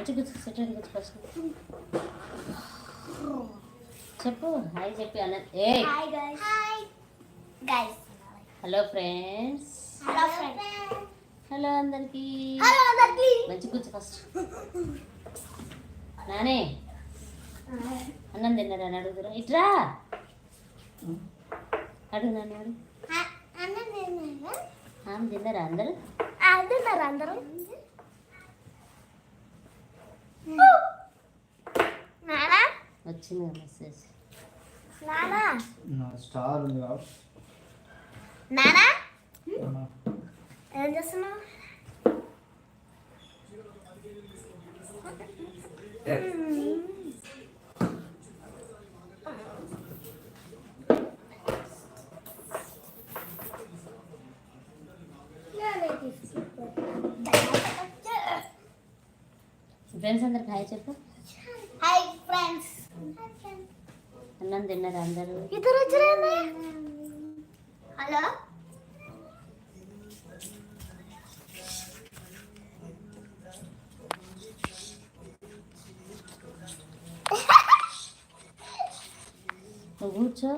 మంచి కూర్చోండి ఫస్ట్ చెప్పు హాయ్ చెప్పి అన్న ఏ హలో ఫ్రెండ్స్ హలో అందరికి మంచి కూర్చో ఫస్ట్ నానే అన్నం తిన్నారా అని అడుగుతురా ఇట్రా అడుగు నాన్న అడుగు తిన్నారా అందరూ వచ్చింది మెసేజ్ స్టార్ ఉంది నానా ఏం చేస్తున్నావు? ఫ్రెండ్స్ అందరికి హాయ్ చెప్పు. Hi friends. అన్నం తిన్నారా అందరూ? ఇద్దరు వచ్చారా? హలో నువ్వు కూర్చో.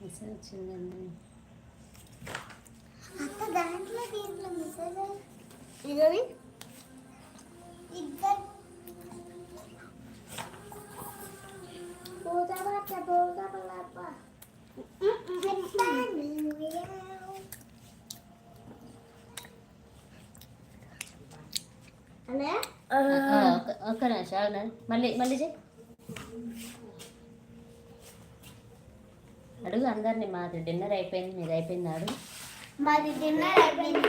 మెసేజ్ వచ్చిందండి. అక్క దాంట్లో దీంట్లో మెసేజ్ ఇదవి ఇద్దరు ఒక్క నిమిషం మళ్ళీ మళ్ళీ చెయ్యి. అడుగు అందరినీ. మాది డిన్నర్ అయిపోయింది, మీది అయిపోయింది. అడుగు. మాది డిన్నర్ అయిపోయింది,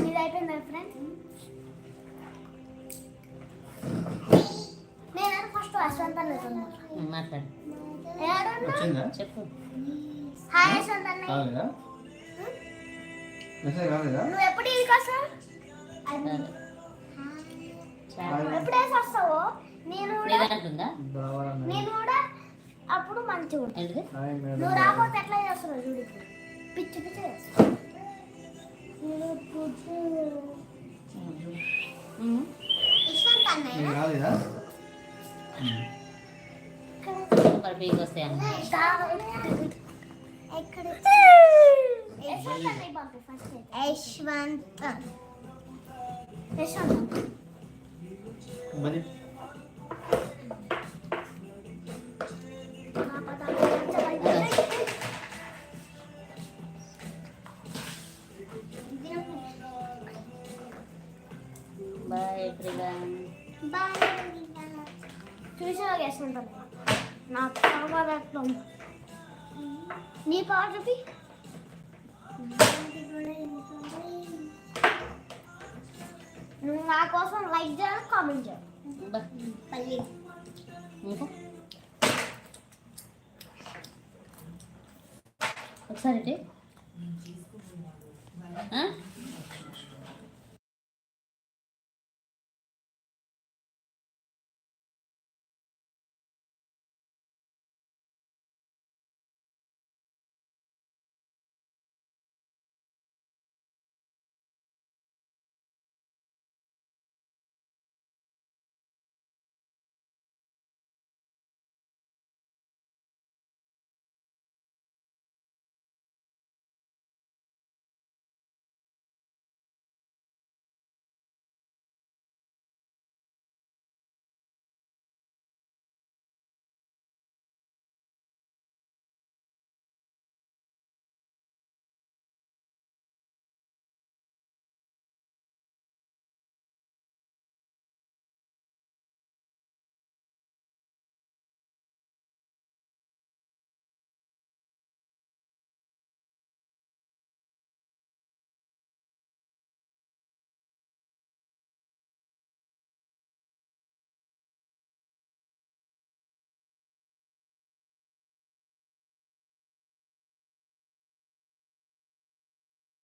మీది అయిపోయిందా ఫ్రెండ్స్? నేను ఫస్ట్ యశ్వంత్ అన్న మాట్లాడు చెప్పు. హాయ్ యశ్వంత్ అన్న. నువ్వు ఎప్పుడు ఇది కోసం ఎప్పుడు వేసి వస్తావో నేను కూడా అప్పుడు మంచిగా ఉంటుంది. నువ్వు రాకపోతే ఎట్లా చేస్తున్నావు చూడు, పిచ్చి పిచ్చి చేస్తావు. Bye everyone. చూసినా వేసుకుంటాను. నాకు కావాలట్లా నీ పాటకి నువ్వు నా కోసం లైక్ చేయాలి, కామెంట్ చేయాలి. ఇంకా ఒకసారి